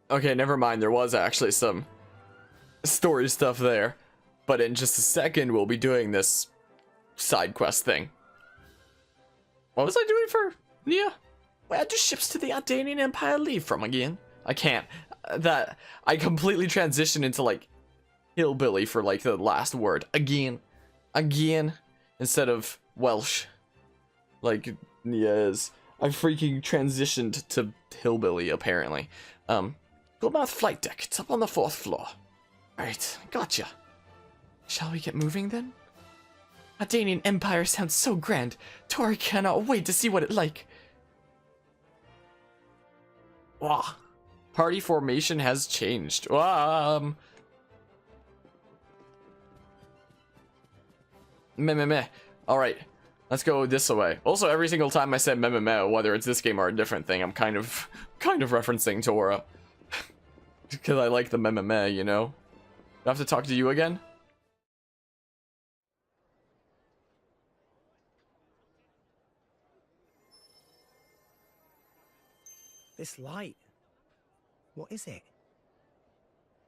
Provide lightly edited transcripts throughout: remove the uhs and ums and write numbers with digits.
Okay, never mind. There was actually some story stuff there. But in just a second, we'll be doing this side quest thing. What was I doing for Nia? Where do ships to the Ardainian Empire leave from again? I can't. I completely transitioned into like hillbilly for like the last word. Again. Instead of Welsh. Like Nia is. I freaking transitioned to hillbilly apparently. Goldmouth flight deck. It's up on the 4th floor. Alright, gotcha. Shall we get moving then? Ardainian Empire sounds so grand. Tora cannot wait to see what it's like. Wow. Party formation has changed. Meh. Alright. Let's go this way. Also, every single time I said meh, whether it's this game or a different thing, I'm kind of referencing Tora. Because I like the meh, you know? Do I have to talk to you again? This light. What is it?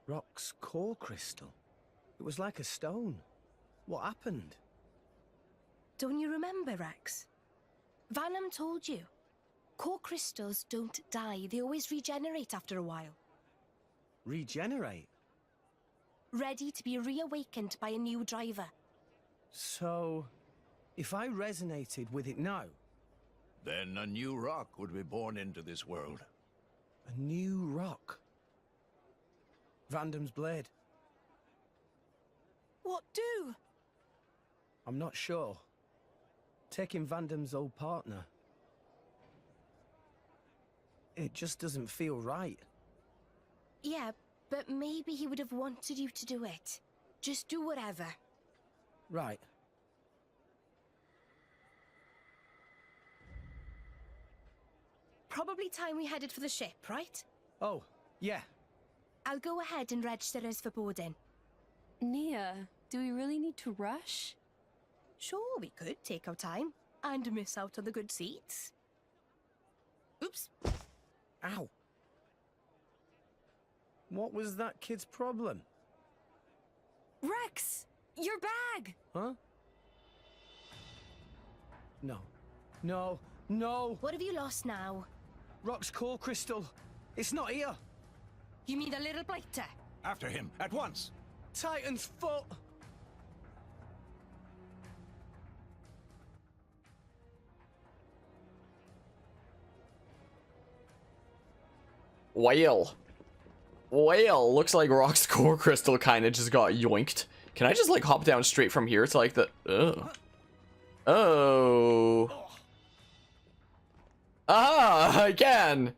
Rock's core crystal. It was like a stone. What happened? Don't you remember, Rex? Vandham told you. Core crystals don't die. They always regenerate after a while. Regenerate? Ready to be reawakened by a new driver. So, if I resonated with it now... Then a new rock would be born into this world. A new rock? Vandham's blade. What do? I'm not sure. Taking Vandham's old partner. It just doesn't feel right. Yeah, but maybe he would have wanted you to do it. Just do whatever. Right. Probably time we headed for the ship, right? Oh, yeah. I'll go ahead and register us for boarding. Nia, do we really need to rush? Sure, we could take our time and miss out on the good seats. Oops. Ow. What was that kid's problem? Rex! Your bag! Huh? No. What have you lost now? Rock's core crystal. It's not here. You mean the little blighter? After him, at once! Titan's foot. Well, looks like Rock's core crystal kind of just got yoinked. Can I just like hop down straight from here to like the... Oh. Ah, I can.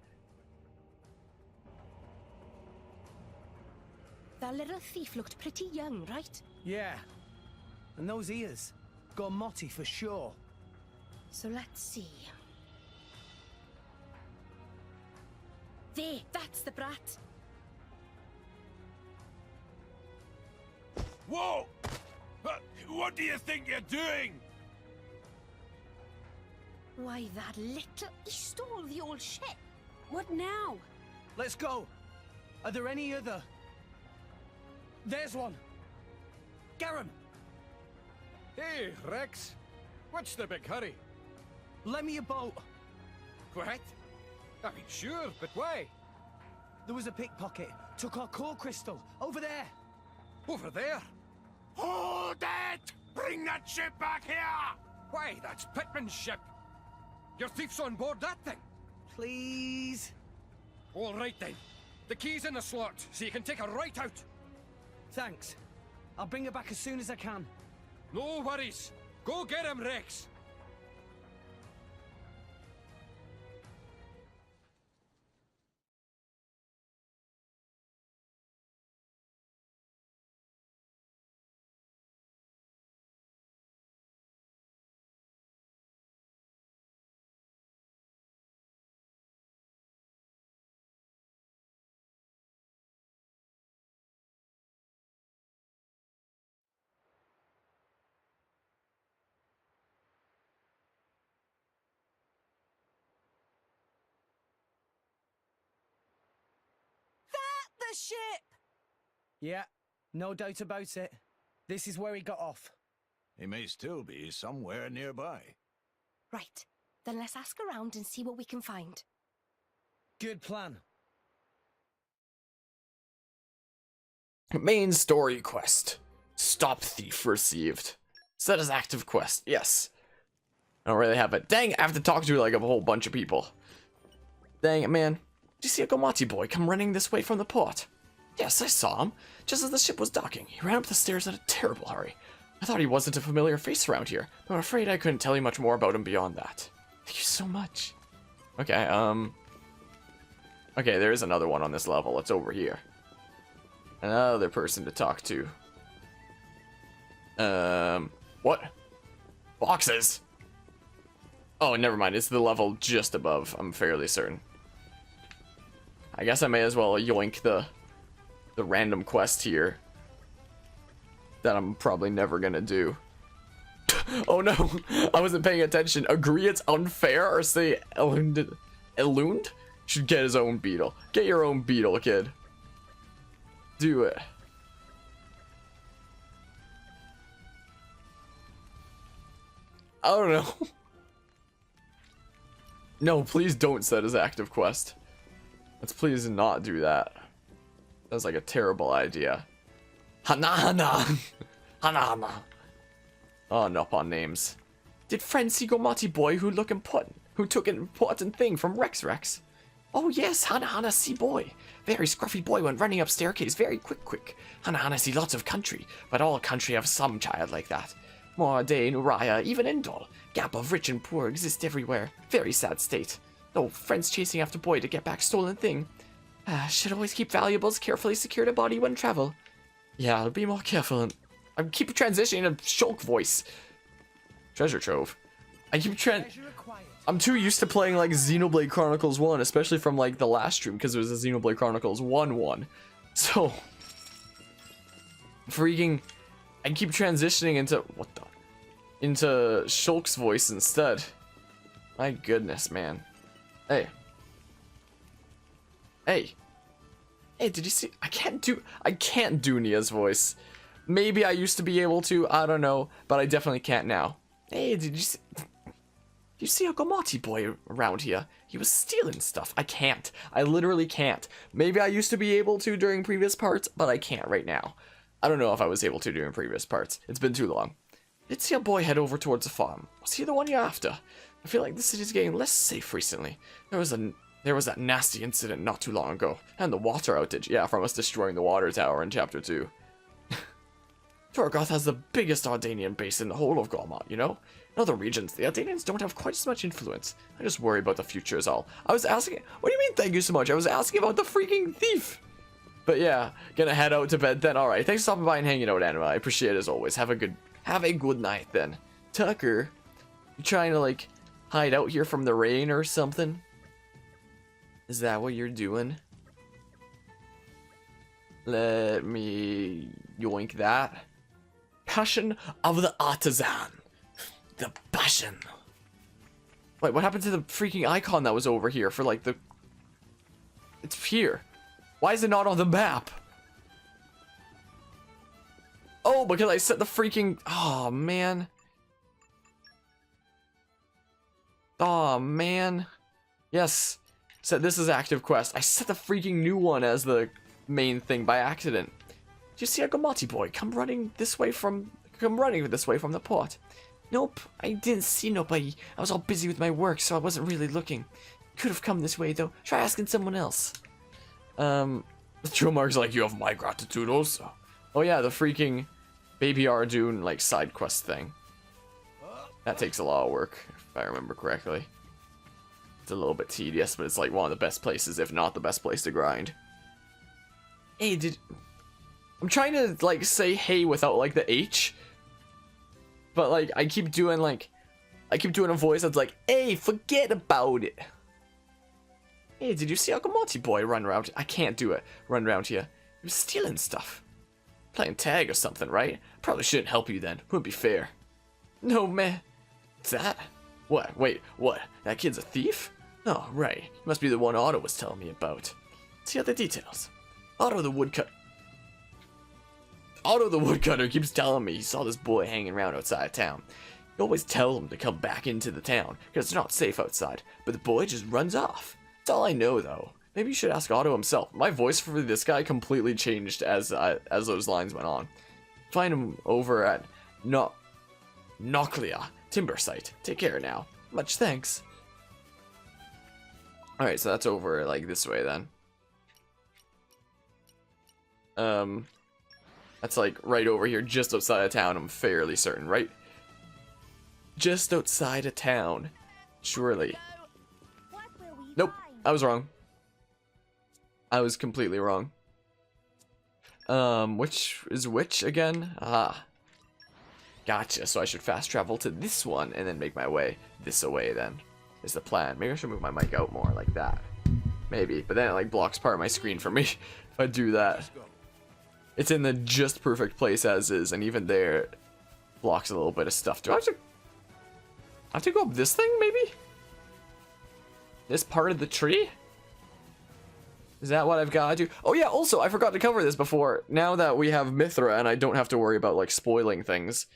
That little thief looked pretty young, right? Yeah. And those ears. Gormotti for sure. So let's see. There, that's the brat. Whoa! What do you think you're doing? Why, that little... He stole the old ship. What now? Let's go. Are there any other? There's one. Garum. Hey, Rex. What's the big hurry? Lend me a boat. What? I mean, sure, but why? There was a pickpocket. Took our core crystal. Over there. Over there? Hold it! Bring that ship back here! Why, that's Pittman's ship. Your thief's on board that thing. Please. All right, then. The key's in the slot, so you can take her right out. Thanks. I'll bring her back as soon as I can. No worries. Go get him, Rex. the ship! Yeah, no doubt about it. This is where he got off. He may still be somewhere nearby. Right, then let's ask around and see what we can find. Good plan. Main story quest. Stop thief received. Set as active quest. Yes. I don't really have it. Dang, I have to talk to like a whole bunch of people. Dang it, man. Did you see a Gomati boy come running this way from the port? Yes, I saw him. Just as the ship was docking, he ran up the stairs in a terrible hurry. I thought he wasn't a familiar face around here, but I'm afraid I couldn't tell you much more about him beyond that. Thank you so much. Okay, okay, there is another one on this level. It's over here. Another person to talk to. What? Boxes? Oh, never mind. It's the level just above. I'm fairly certain. I guess I may as well yoink the random quest here that I'm probably never gonna do. Oh no, I wasn't paying attention. Agree it's unfair or say Elund should get his own beetle. Get your own beetle, kid. Do it. I don't know. No, please don't set as active quest. Let's please not do that. That's like a terrible idea. Hana hana. Hana hana. Oh, no on names. Did friend see Gomati boy who took an important thing from Rex? Oh yes, Hana Hana see boy. Very scruffy boy went running up staircase very quick. Hana Hana see lots of country, but all country have some child like that. Mordain, Uraya, even Indol. Gap of rich and poor exist everywhere. Very sad state. No friends chasing after boy to get back stolen thing. Should always keep valuables carefully secured a body when travel. Yeah, I'll be more careful. I keep transitioning to Shulk voice. Treasure trove. I'm too used to playing like Xenoblade Chronicles 1, especially from like the last stream because it was a Xenoblade Chronicles 1. So freaking I keep transitioning into into Shulk's voice instead. My goodness, man. Hey, did you see? I can't do Nia's voice. Maybe I used to be able to, I don't know, but I definitely can't now. Hey, did you see a Gomati boy around here? He was stealing stuff. I can't. I literally can't. Maybe I used to be able to during previous parts, but I can't right now. I don't know if I was able to during previous parts. It's been too long. Did see a boy head over towards the farm. Was he the one you're after? I feel like the city's getting less safe recently. There was that nasty incident not too long ago. And the water outage. Yeah, from us destroying the water tower in Chapter 2. Torgoth has the biggest Ardainian base in the whole of Gormott, you know? In other regions, the Ardainians don't have quite as much influence. I just worry about the future is all. I was asking... What do you mean, thank you so much? I was asking about the freaking thief! But yeah, gonna head out to bed then. Alright, thanks for stopping by and hanging out, Anima. I appreciate it as always. Have a good night then. Tucker, you trying to, like, hide out here from the rain or something? Is that what you're doing? Let me yoink that. Passion of the artisan. The passion. Wait, what happened to the freaking icon that was over here for like the... It's here. Why is it not on the map? Oh, because I set the freaking... Oh, man. Oh, man. Yes. Set this as active quest. I set the freaking new one as the main thing by accident. Did you see a Gomati boy come running this way from the port? Nope, I didn't see nobody. I was all busy with my work, so I wasn't really looking. Could have come this way though. Try asking someone else. The Tromark's like, you have my gratitude also. Oh yeah, the freaking Baby Ardoon like side quest thing. That takes a lot of work, if I remember correctly. It's a little bit tedious, but it's like one of the best places, if not the best place to grind. Hey, I'm trying to like say hey without like the H, but like I keep doing a voice that's like, hey, forget about it. Hey, did you see Akamoti boy run around? I can't do it. Run around here. He was stealing stuff. Playing tag or something, right? Probably shouldn't help you then. Wouldn't be fair. No, man. What's that? What? Wait, what? That kid's a thief? Oh, right. He must be the one Otto was telling me about. See other details. Otto the woodcutter. Otto the woodcutter keeps telling me he saw this boy hanging around outside of town. He always tells him to come back into the town because it's not safe outside, but the boy just runs off. That's all I know, though. Maybe you should ask Otto himself. My voice for this guy completely changed as those lines went on. Find him over at Noclia Timber Site. Take care now. Much thanks. Alright, so that's over like this way then. That's like right over here, just outside of town, I'm fairly certain, right? Just outside of town. Surely. Nope, I was wrong. I was completely wrong. Which is which again? Ah. Gotcha, so I should fast travel to this one and then make my way this away then. Is the plan. Maybe I should move my mic out more like that. Maybe, but then it like blocks part of my screen for me if I do that. It's in the just perfect place as is, and even there it blocks a little bit of stuff. Do I have to go up this thing maybe? This part of the tree? Is that what I've got to do? Oh yeah, also I forgot to cover this before. Now that we have Mithra and I don't have to worry about like spoiling things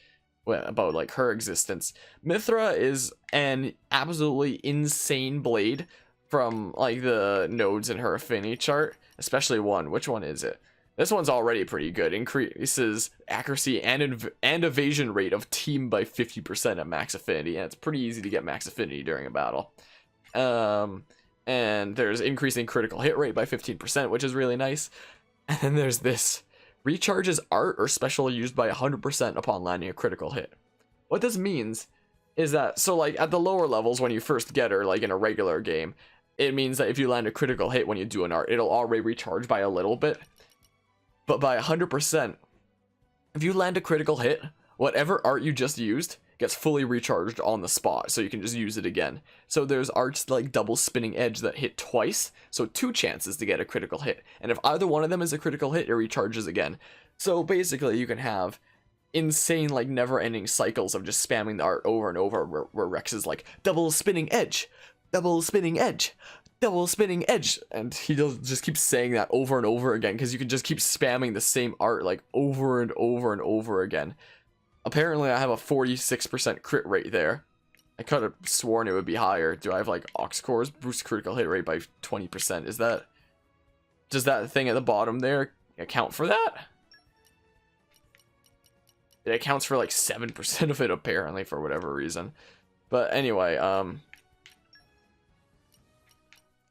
about like her existence. Mithra is an absolutely insane blade from like the nodes in her affinity chart, especially one. Which one is it? This one's already pretty good. Increases accuracy and evasion rate of team by 50% at max affinity, and it's pretty easy to get max affinity during a battle. And there's increasing critical hit rate by 15%, which is really nice. And then there's this. Recharges art or special used by 100% upon landing a critical hit. What this means is that, so like at the lower levels when you first get her, like in a regular game, it means that if you land a critical hit when you do an art, it'll already recharge by a little bit. But by 100%, if you land a critical hit, whatever art you just used gets fully recharged on the spot, so you can just use it again. So there's arts like double spinning edge that hit twice, so 2 chances to get a critical hit. And if either one of them is a critical hit, it recharges again. So basically you can have insane like never-ending cycles of just spamming the art over and over, where Rex is like, double spinning edge, double spinning edge, double spinning edge, and he just keeps saying that over and over again, because you can just keep spamming the same art like over and over and over again. Apparently I have a 46% crit rate there. I could have sworn it would be higher. Do I have like Ox Cores? Boost critical hit rate by 20%. Is that... Does that thing at the bottom there account for that? It accounts for like 7% of it apparently for whatever reason. But anyway, I'm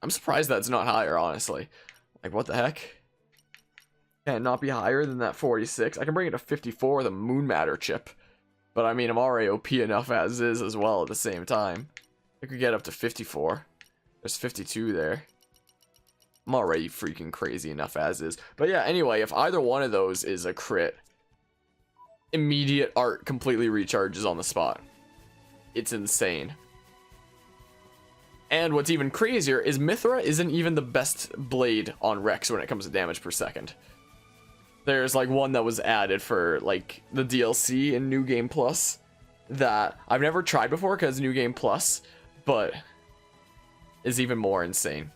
surprised that's not higher, honestly. Like, what the heck? Can it not be higher than that 46? I can bring it to 54 with a Moon Matter chip. But I mean, I'm already OP enough as is as well at the same time. I could get up to 54. There's 52 there. I'm already freaking crazy enough as is. But yeah, anyway, if either one of those is a crit, immediate art completely recharges on the spot. It's insane. And what's even crazier is Mithra isn't even the best blade on Rex when it comes to damage per second. There's like one that was added for like the DLC in New Game Plus that I've never tried before because New Game Plus, but is even more insane.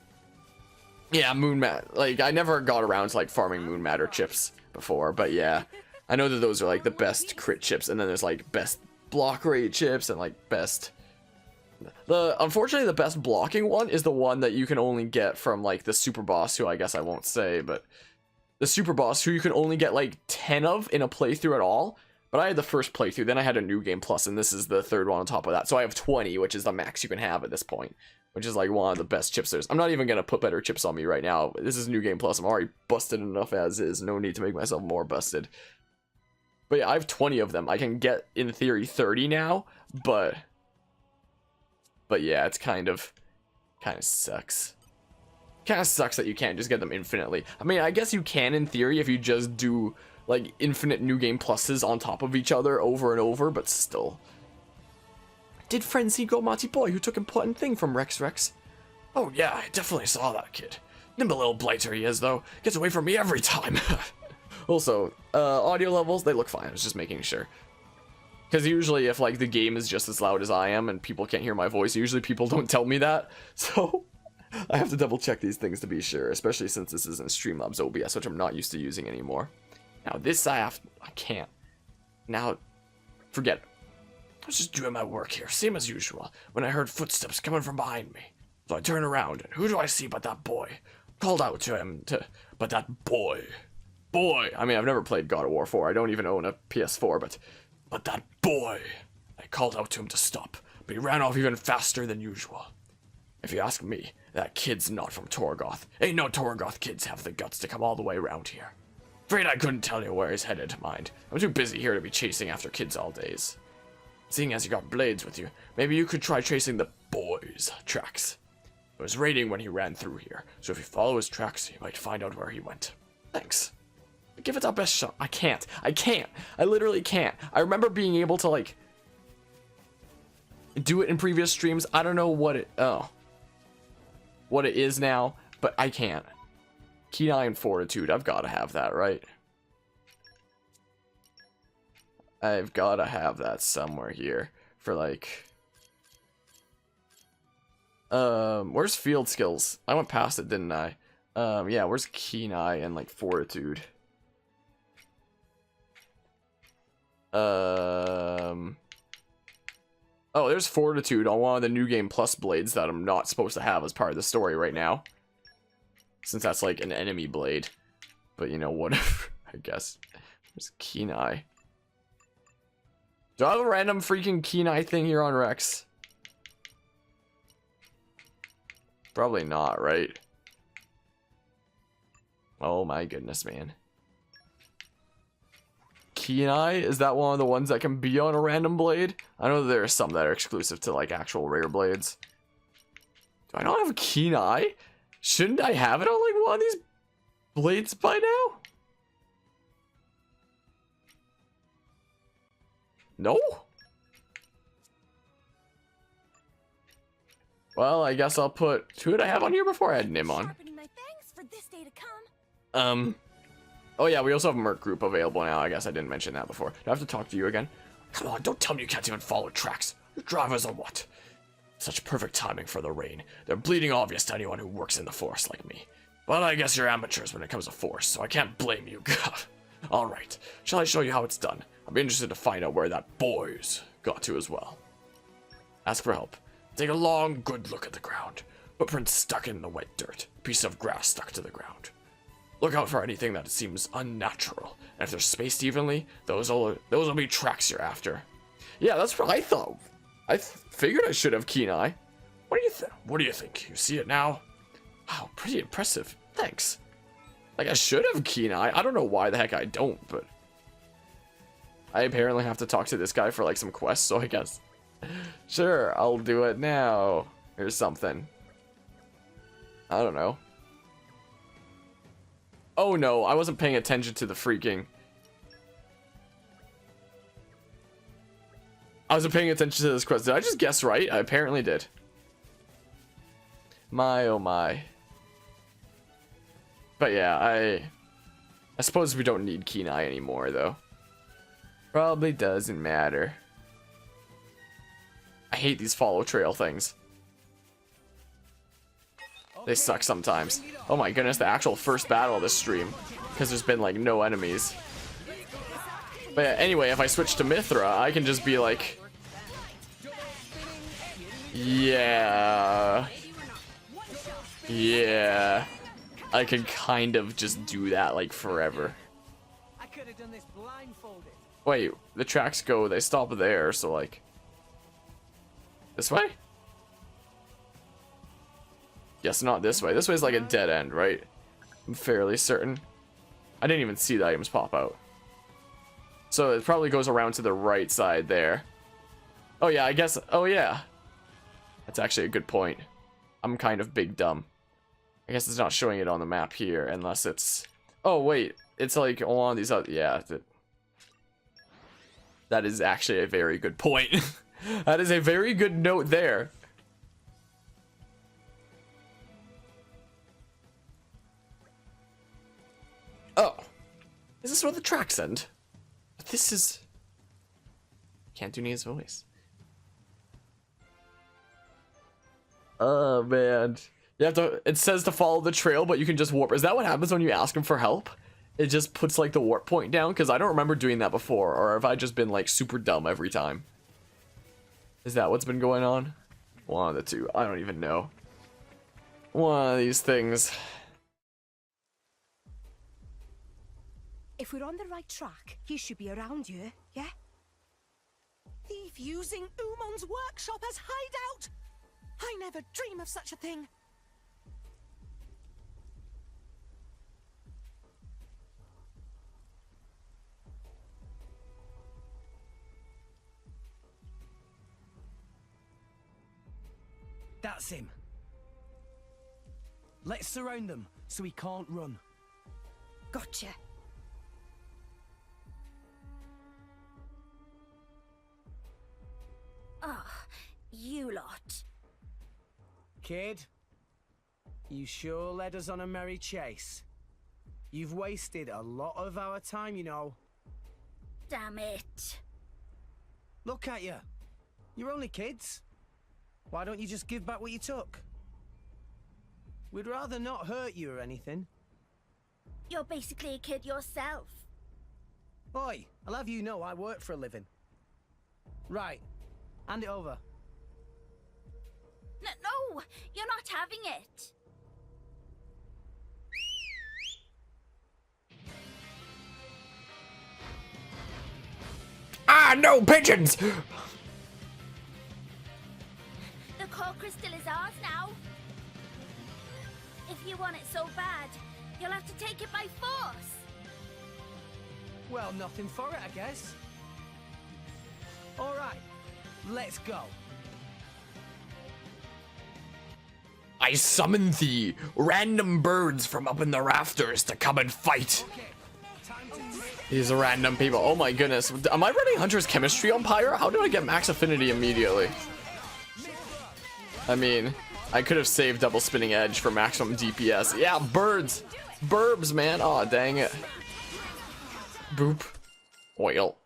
Yeah, Moon Matter. Like, I never got around to like farming Moon Matter chips before, but yeah, I know that those are like the best crit chips, and then there's like best block rate chips and like best. Unfortunately, the best blocking one is the one that you can only get from like the super boss, who I guess I won't say, but the super boss who you can only get like 10 of in a playthrough at all. But I had the first playthrough, then I had a New Game Plus, and this is the third one on top of that. So I have 20, which is the max you can have at this point, which is like one of the best chips there's. I'm not even gonna put better chips on me right now. This is New Game Plus. I'm already busted enough as is. No need to make myself more busted. But yeah, I have 20 of them. I can get, in theory, 30 now, but yeah, it's kind of sucks. Kind of sucks that you can't just get them infinitely. I mean, I guess you can in theory if you just do like infinite New Game Pluses on top of each other over and over, but still. Did friend see Marty Boy who took important thing from Rex? Oh yeah, I definitely saw that kid. Nimble little blighter he is though. Gets away from me every time. Also, audio levels, they look fine. I was just making sure. Because usually if like the game is just as loud as I am and people can't hear my voice, usually people don't tell me that. So I have to double check these things to be sure, especially since this isn't Streamlabs OBS, which I'm not used to using anymore. Now this I can't. Now, forget it. I was just doing my work here, same as usual, when I heard footsteps coming from behind me. So I turn around, and who do I see but that boy? Called out to him but that boy. I mean, I've never played God of War 4, I don't even own a PS4, but that boy. I called out to him to stop, but he ran off even faster than usual. If you ask me, that kid's not from Torgoth. Ain't no Torgoth kids have the guts to come all the way around here. Afraid I couldn't tell you where he's headed, mind. I'm too busy here to be chasing after kids all days. Seeing as you got blades with you, maybe you could try tracing the boy's tracks. It was raining when he ran through here, so if you follow his tracks, you might find out where he went. Thanks. Give it our best shot. I can't. I literally can't. I remember being able to, like, do it in previous streams. I don't know what it is now, but I can't. Keen Eye and Fortitude. I've got to have that, right? I've got to have that somewhere here for, like... where's Field Skills? I went past it, didn't I? Yeah, where's Keen Eye and, like, Fortitude? Oh, there's Fortitude on one of the New Game Plus blades that I'm not supposed to have as part of the story right now. Since that's like an enemy blade. But you know, whatever, I guess. There's Keen Eye. Do I have a random freaking Keen Eye thing here on Rex? Probably not, right? Oh my goodness, man. Keen Eye? Is that one of the ones that can be on a random blade? I know there are some that are exclusive to like actual rare blades. Do I not have a Keen Eye? Shouldn't I have it on like one of these blades by now? No? Well, I guess I'll put... Who did I have on here before? I had Nim on. Oh yeah, we also have a Merc group available now. I guess I didn't mention that before. Do I have to talk to you again? Come on, don't tell me you can't even follow tracks. Your drivers are what? Such perfect timing for the rain. They're bleeding obvious to anyone who works in the forest like me. But I guess you're amateurs when it comes to forest, so I can't blame you. Alright, shall I show you how it's done? I'd be interested to find out where that boy's got to as well. Ask for help. Take a long, good look at the ground. Footprints stuck in the wet dirt. Piece of grass stuck to the ground. Look out for anything that seems unnatural. And if they're spaced evenly, those will be tracks you're after. Yeah, that's what I thought. I figured I should have Keen Eye. What do you think? You see it now? Wow, pretty impressive. Thanks. Like, I should have Keen Eye. I don't know why the heck I don't, but... I apparently have to talk to this guy for, like, some quests, so I guess... Sure, I'll do it now. Here's something. I don't know. Oh no, I wasn't paying attention to the freaking... I wasn't paying attention to this quest. Did I just guess right? I apparently did. My oh my. But yeah, I suppose we don't need Keen Eye anymore though. Probably doesn't matter. I hate these follow trail things. They suck sometimes. Oh my goodness, the actual first battle of this stream. Because there's been like no enemies. But yeah, anyway, if I switch to Mithra, I can just be like... Yeah. Yeah. I can kind of just do that like forever. Wait, the tracks go, they stop there, so like... This way? Yes, not this way. This way is like a dead end, right? I'm fairly certain. I didn't even see the items pop out. So it probably goes around to the right side there. Oh yeah, I guess... Oh yeah. That's actually a good point. I'm kind of big dumb. I guess it's not showing it on the map here unless it's... Oh wait, it's like along these other... Yeah. That is actually a very good point. That is a very good note there. Oh. Is this where the tracks end? But this is... Can't do Nia's voice. Oh, man. You have to, it says to follow the trail, but you can just warp. Is that what happens when you ask him for help? It just puts like the warp point down? Because I don't remember doing that before. Or have I just been like super dumb every time? Is that what's been going on? One of the two. I don't even know. One of these things. If we're on the right track, he should be around here, yeah? Thief using Umon's workshop as hideout! I never dream of such a thing. That's him. Let's surround them so he can't run. Gotcha. Ah, you lot. Kid, you sure led us on a merry chase. You've wasted a lot of our time, you know. Damn it. Look at you. You're only kids. Why don't you just give back what you took? We'd rather not hurt you or anything. You're basically a kid yourself. Oi, I'll have you know I work for a living. Right, hand it over. No, you're not having it. Ah, no, pigeons! The core crystal is ours now. If you want it so bad, you'll have to take it by force. Well, nothing for it, I guess. All right, let's go. I summon thee, random birds from up in the rafters to come and fight. Okay, time to take... These random people. Oh my goodness. Am I running Hunter's Chemistry on Pyre? How did I get max affinity immediately? I mean, I could have saved double spinning edge for maximum DPS. Yeah, birds. Burbs, man. Aw, dang it. Boop. Oil.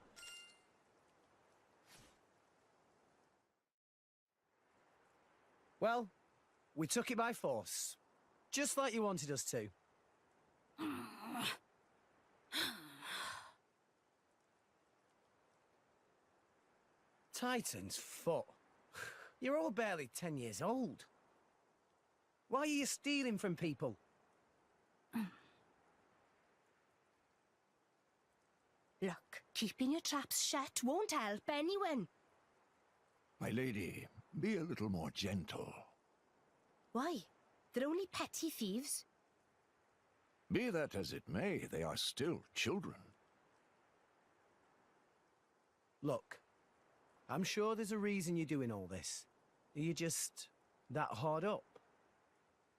Well, we took it by force. Just like you wanted us to. Titan's foot. You're all barely 10 years old. Why are you stealing from people? Look, keeping your traps shut won't help anyone. My lady, be a little more gentle. Why? They're only petty thieves. Be that as it may, they are still children. Look, I'm sure there's a reason you're doing all this. Are you just that hard up?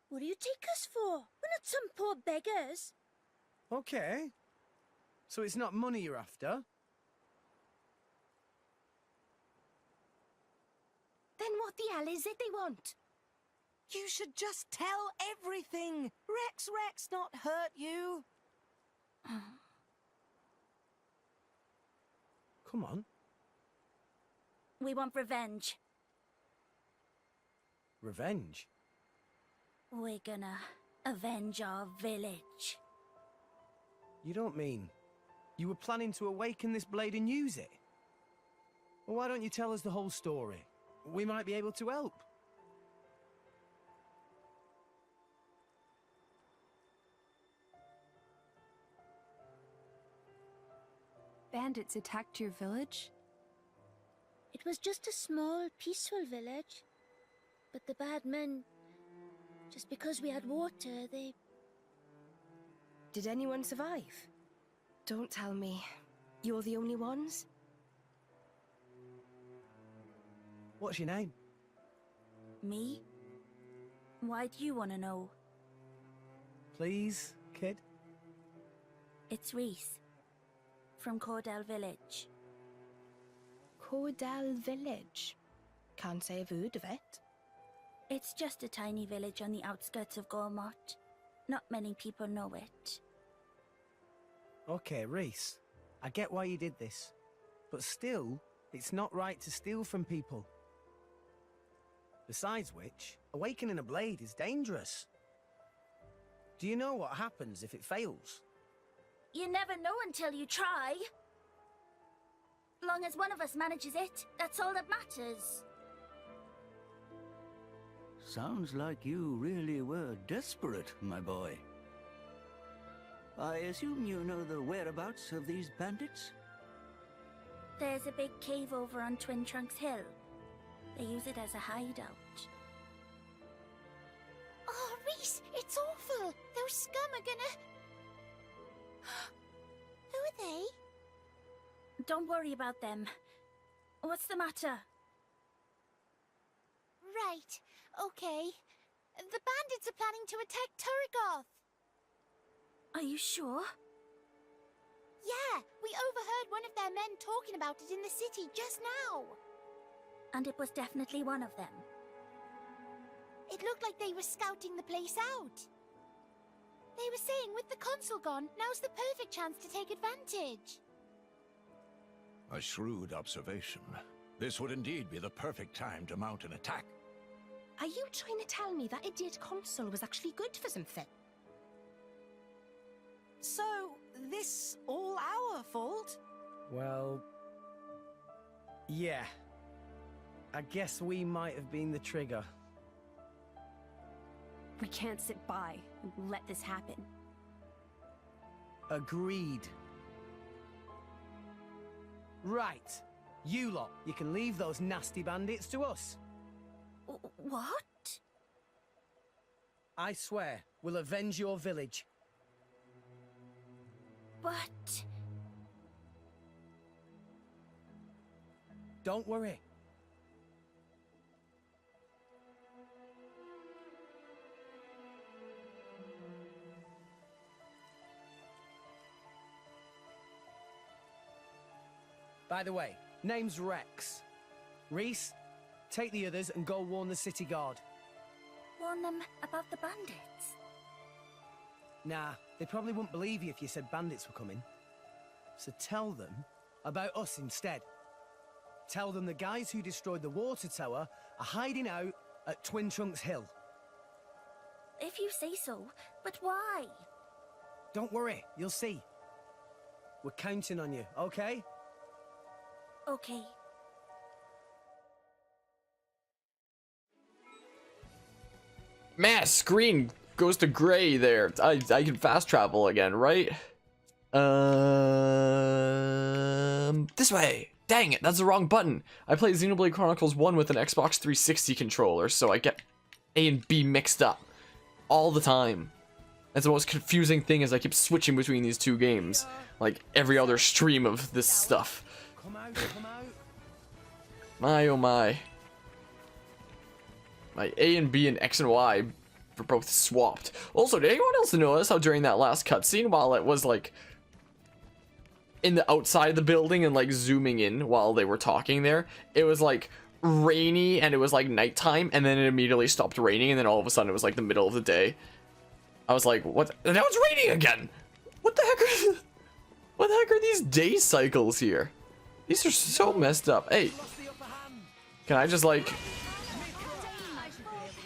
What do you take us for? We're not some poor beggars. Okay. So it's not money you're after? Then what the hell is it they want? You should just tell everything. Rex not hurt you. Come on. We want revenge. Revenge? We're gonna avenge our village. You don't mean you were planning to awaken this blade and use it? Well, why don't you tell us the whole story? We might be able to help. Bandits attacked your village? It was just a small, peaceful village. But the bad men, just because we had water, they... Did anyone survive? Don't tell me. You're the only ones? What's your name? Me? Why do you want to know? Please, kid? It's Reese. From Cordell Village. Cordell Village? Can't say I've heard of it. It's just a tiny village on the outskirts of Gormott. Not many people know it. Okay, Reese. I get why you did this. But still, it's not right to steal from people. Besides which, awakening a blade is dangerous. Do you know what happens if it fails? You never know until you try. Long as one of us manages it, that's all that matters. Sounds like you really were desperate, my boy. I assume you know the whereabouts of these bandits? There's a big cave over on Twin Trunks Hill. They use it as a hideout. Oh, Reese, it's awful. Those scum are gonna... Who are they? Don't worry about them. What's the matter? Right, okay. The bandits are planning to attack Turrigoth. Are you sure? Yeah, we overheard one of their men talking about it in the city just now. And it was definitely one of them. It looked like they were scouting the place out. They were saying with the consul gone, now's the perfect chance to take advantage. A shrewd observation. This would indeed be the perfect time to mount an attack. Are you trying to tell me that idiot consul was actually good for something? So, this all our fault? Well... yeah. I guess we might have been the trigger. We can't sit by and let this happen. Agreed. Right. You lot, you can leave those nasty bandits to us. What? I swear, we'll avenge your village. But... Don't worry. By the way, name's Rex. Reese, take the others and go warn the city guard. Warn them about the bandits? Nah, they probably wouldn't believe you if you said bandits were coming. So tell them about us instead. Tell them the guys who destroyed the water tower are hiding out at Twin Trunks Hill. If you say so, but why? Don't worry, you'll see. We're counting on you, okay? Okay. Man, screen goes to gray there. I can fast travel again, right? This way. Dang it, that's the wrong button. I play Xenoblade Chronicles 1 with an Xbox 360 controller, so I get A and B mixed up all the time. That's the most confusing thing is I keep switching between these two games, like every other stream of this stuff. Come out, come out. My oh my. My A and B and X and Y were both swapped. Also, did anyone else notice how during that last cutscene, while it was like in the outside of the building and like zooming in while they were talking there, it was like rainy and it was like nighttime, and then it immediately stopped raining, and then all of a sudden it was like the middle of the day. I was like, what? Now it's raining again! What the heck are what the heck are these day cycles here? These are so messed up. Hey, can I just like...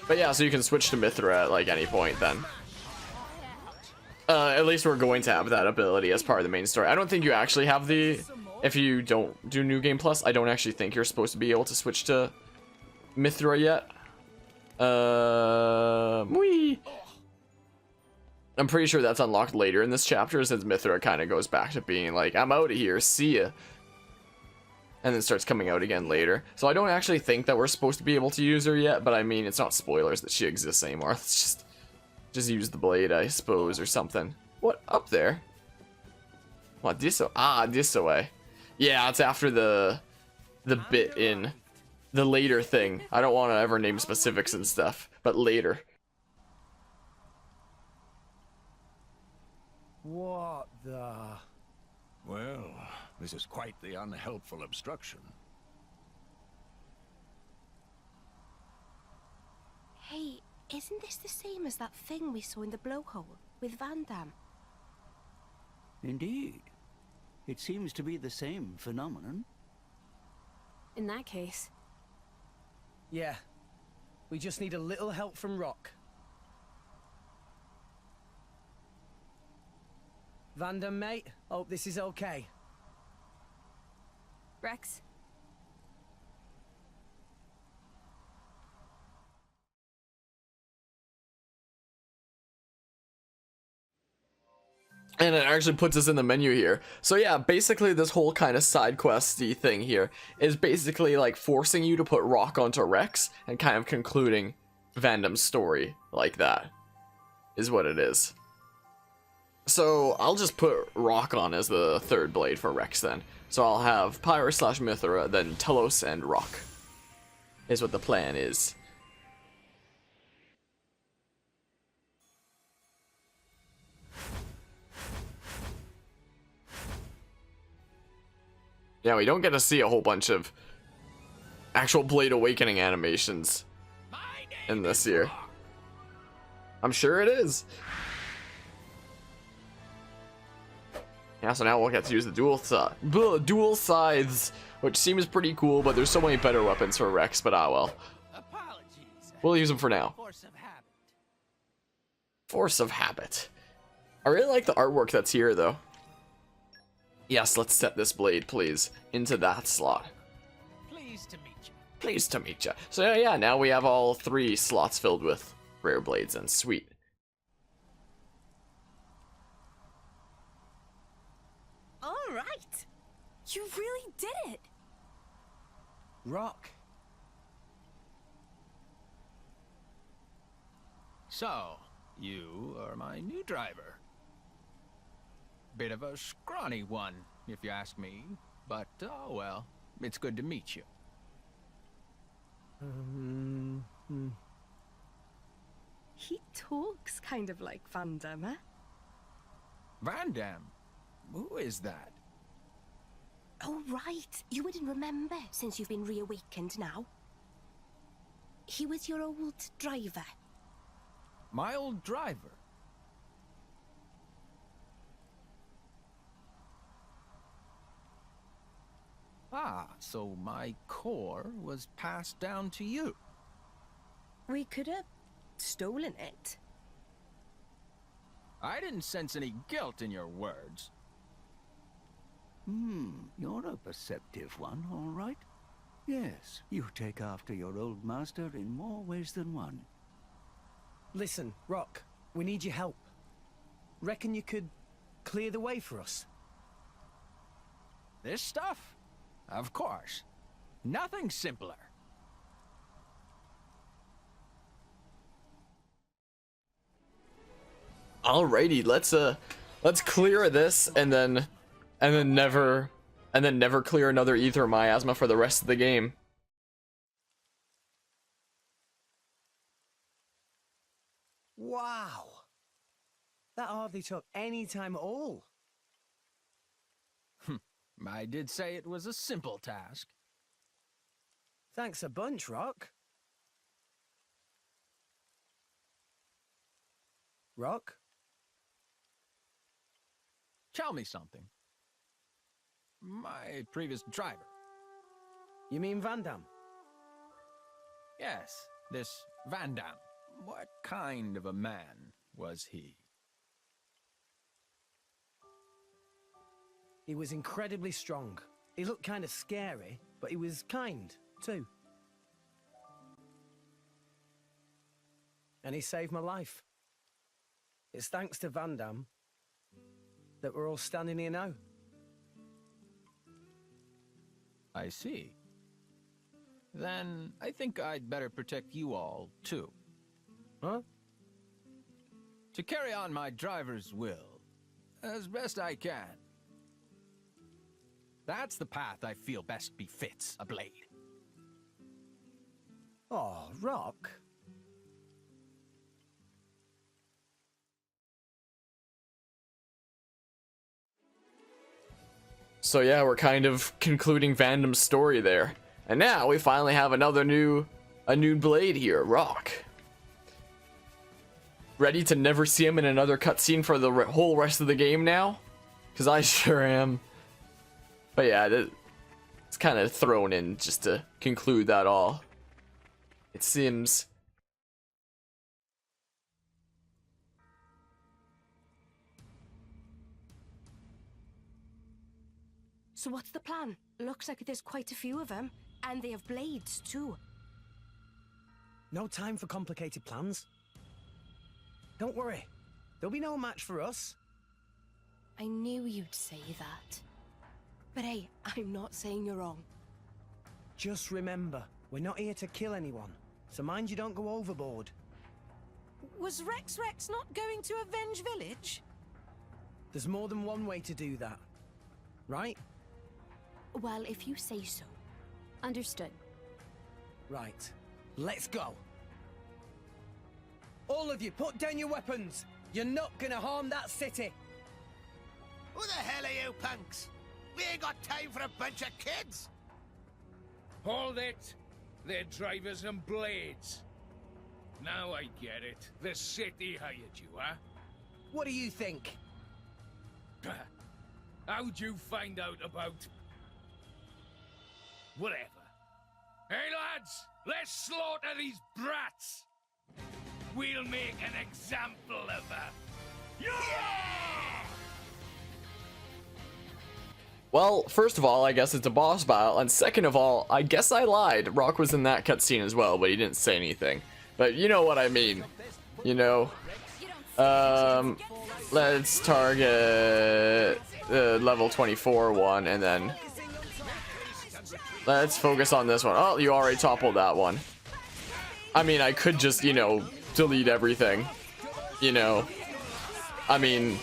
But yeah, so you can switch to Mithra at like any point then. At least we're going to have that ability as part of the main story. I don't think you actually have the... If you don't do New Game Plus, I don't actually think you're supposed to be able to switch to Mithra yet. Whee! I'm pretty sure that's unlocked later in this chapter, since Mithra kind of goes back to being like, I'm out of here, see ya. And then starts coming out again later. So I don't actually think that we're supposed to be able to use her yet, but I mean, it's not spoilers that she exists anymore. Let's just use the blade, I suppose, or something. What? Up there? What, this? Ah, this way. Yeah, it's after the bit in the later thing. I don't want to ever name specifics and stuff, but later. What the... Well, this is quite the unhelpful obstruction. Hey, isn't this the same as that thing we saw in the blowhole with Vandham? Indeed. It seems to be the same phenomenon. In that case, Yeah. We just need a little help from Rock. Vandham, mate. Hope this is okay. Rex? And it actually puts us in the menu here. So yeah, basically this whole kind of side questy thing here is basically like forcing you to put Rock onto Rex and kind of concluding Vandham's story like that is what it is. So I'll just put Rock on as the third blade for Rex then. So I'll have Pyrus / Mithra, then Telos and Rock is what the plan is. Yeah, we don't get to see a whole bunch of actual Blade Awakening animations in this year. I'm sure it is. Yeah, so now we'll get to use the dual scythes, which seems pretty cool, but there's so many better weapons for Rex, but ah well. We'll use them for now. Force of habit. I really like the artwork that's here, though. Yes, let's set this blade, please, into that slot. Pleased to meet you. Pleased to meet you. So yeah, now we have all 3 slots filled with rare blades, and sweet. All right. You really did it! Rock. So, you are my new driver. Bit of a scrawny one, if you ask me. But, oh well, it's good to meet you. He talks kind of like Vandham, eh? Vandham? Who is that? Oh, right. You wouldn't remember since you've been reawakened now. He was your old driver. My old driver? Ah, so my core was passed down to you. We could have stolen it. I didn't sense any guilt in your words. You're a perceptive one, all right. Yes, you take after your old master in more ways than one. Listen, Rock, we need your help. Reckon you could clear the way for us? This stuff? Of course. Nothing simpler. Alrighty, let's clear this and then never clear another ether miasma for the rest of the game. Wow. That hardly took any time at all. I did say it was a simple task. Thanks a bunch, Rock. Rock? Tell me something. My previous driver. You mean Vandham? Yes, this Vandham. What kind of a man was he? He was incredibly strong. He looked kind of scary, but he was kind, too. And he saved my life. It's thanks to Vandham that we're all standing here now. I see. Then I think I'd better protect you all, too. Huh? To carry on my driver's will, as best I can. That's the path I feel best befits a blade. Oh, Rock. So yeah, we're kind of concluding Vandham's story there. And now we finally have a new blade here, Rock. Ready to never see him in another cutscene for the whole rest of the game now? Because I sure am. But yeah, it's kind of thrown in just to conclude that all. It seems So what's the plan? Looks like there's quite a few of them, and they have blades too. No time for complicated plans. Don't worry, there'll be no match for us. I knew you'd say that. But hey, I'm not saying you're wrong. Just remember, we're not here to kill anyone, so mind you don't go overboard. Was Rex not going to avenge Village? There's more than one way to do that, right? Well, if you say so. Understood. Right, let's go. All of you, put down your weapons. You're not gonna harm that city. Who the hell are you punks? We ain't got time for a bunch of kids. Hold it! They're drivers and blades. Now I get it. The city hired you, huh? What do you think? How'd you find out about... whatever? Hey lads, let's slaughter these brats! We'll make an example of her. Yeah! Well, first of all, I guess it's a boss battle, and second of all, I guess I lied. Rock was in that cutscene as well, but he didn't say anything. But you know what I mean. You know. Let's target the level 24 one, and then let's focus on this one. Oh, you already toppled that one. I mean, I could just, you know, delete everything. You know. I mean,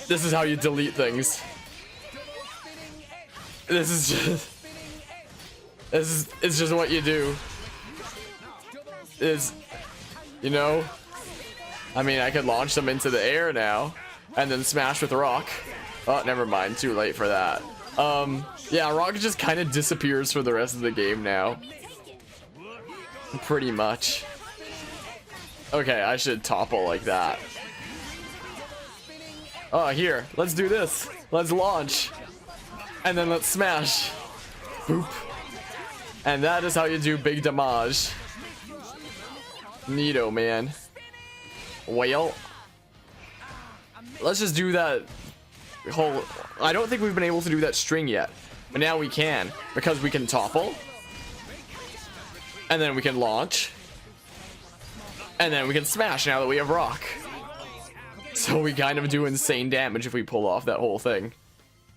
this is how you delete things. This is just what you do. You know, I mean, I could launch them into the air now and then smash with rock. Oh, never mind, too late for that. Yeah, rock just kind of disappears for the rest of the game now, pretty much. Okay, I should topple like that. Oh, here, let's do this. Let's launch. And then let's smash. Boop. And that is how you do big damage. Neato, man. Well, let's just do that whole... I don't think we've been able to do that string yet. But now we can. Because we can topple. And then we can launch. And then we can smash now that we have rock. So we kind of do insane damage if we pull off that whole thing.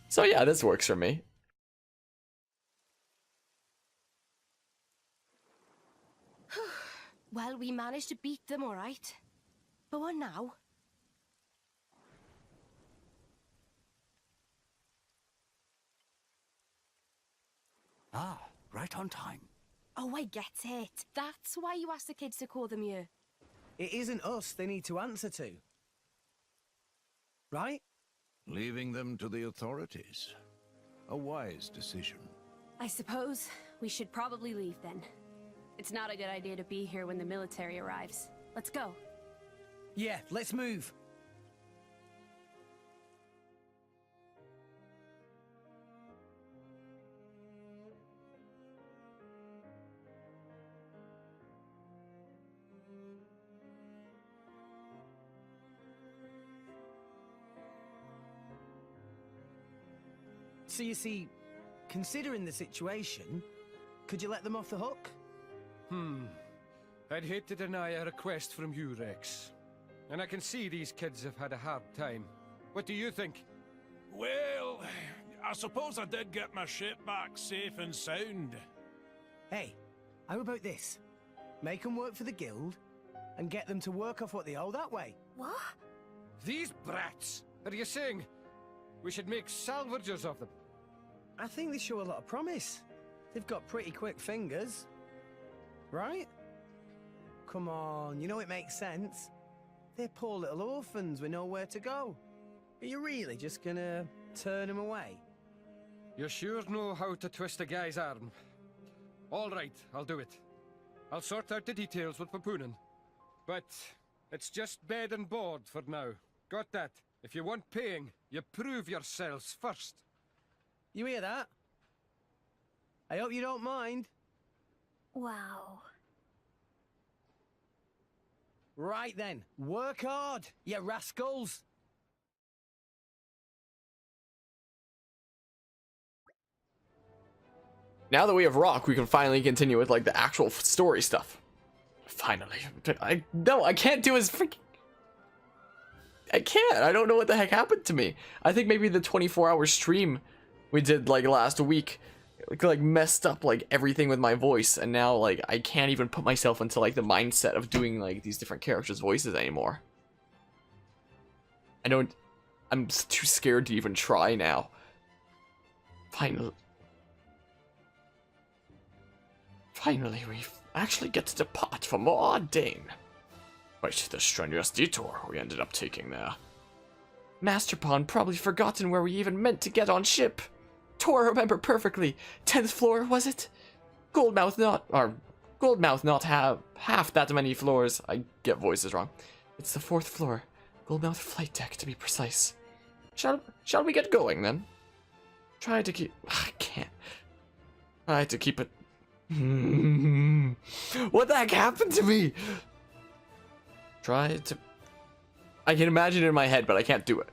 So yeah, this works for me. Well, we managed to beat them, all right. But what now? Ah, right on time. Oh, I get it. That's why you asked the kids to call them here. It isn't us they need to answer to. Right? Leaving them to the authorities. A wise decision. I suppose we should probably leave then. It's not a good idea to be here when the military arrives. Let's go. Yeah, let's move. So you see, considering the situation, could you let them off the hook? I'd hate to deny a request from you, Rex. And I can see these kids have had a hard time. What do you think? Well, I suppose I did get my ship back safe and sound. Hey, how about this? Make them work for the guild, and get them to work off what they owe that way. What? These brats! Are you saying we should make salvagers of them? I think they show a lot of promise. They've got pretty quick fingers. Right? Come on, you know it makes sense. They're poor little orphans with nowhere to go. Are you really just gonna turn them away? You sure know how to twist a guy's arm. All right, I'll do it. I'll sort out the details with Papunen. But it's just bed and board for now. Got that? If you want paying, you prove yourselves first. You hear that? I hope you don't mind. Wow. Right then, work hard, you rascals! Now that we have rock, we can finally continue with like the actual story stuff. Finally. I can't do his freaking... I can't. I don't know what the heck happened to me. I think maybe the 24-hour stream we did like last week like messed up like everything with my voice, and now like I can't even put myself into like the mindset of doing like these different characters' voices anymore. I'm too scared to even try now. Finally, we actually get to depart for more Ardain. Quite the strenuous detour we ended up taking there. Master Pawn probably forgotten where we even meant to get on ship. Tora remember perfectly. 10th floor, was it? Goldmouth not have half that many floors. I get voices wrong. It's the 4th floor. Goldmouth flight deck, to be precise. Shall we get going, then? Try to keep... I can't. Try to keep it... What the heck happened to me? Try to... I can imagine it in my head, but I can't do it.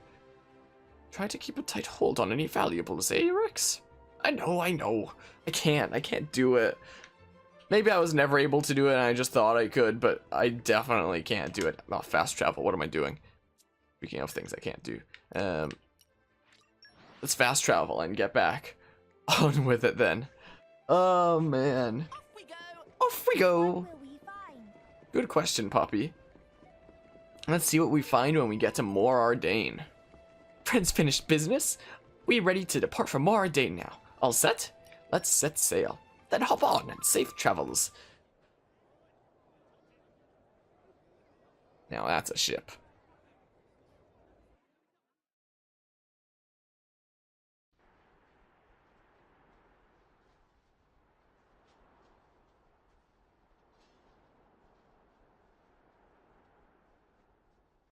Try to keep a tight hold on any valuables, eh, Rex? I know. I can't do it. Maybe I was never able to do it and I just thought I could, but I definitely can't do it. Oh, fast travel, what am I doing? Speaking of things I can't do. Let's fast travel and get back on with it then. Oh, man. Off we go. Good question, Poppy. Let's see what we find when we get to More Ardain. Friends finished business? We ready to depart for More Ardain now. All set? Let's set sail. Then hop on and safe travels. Now that's a ship.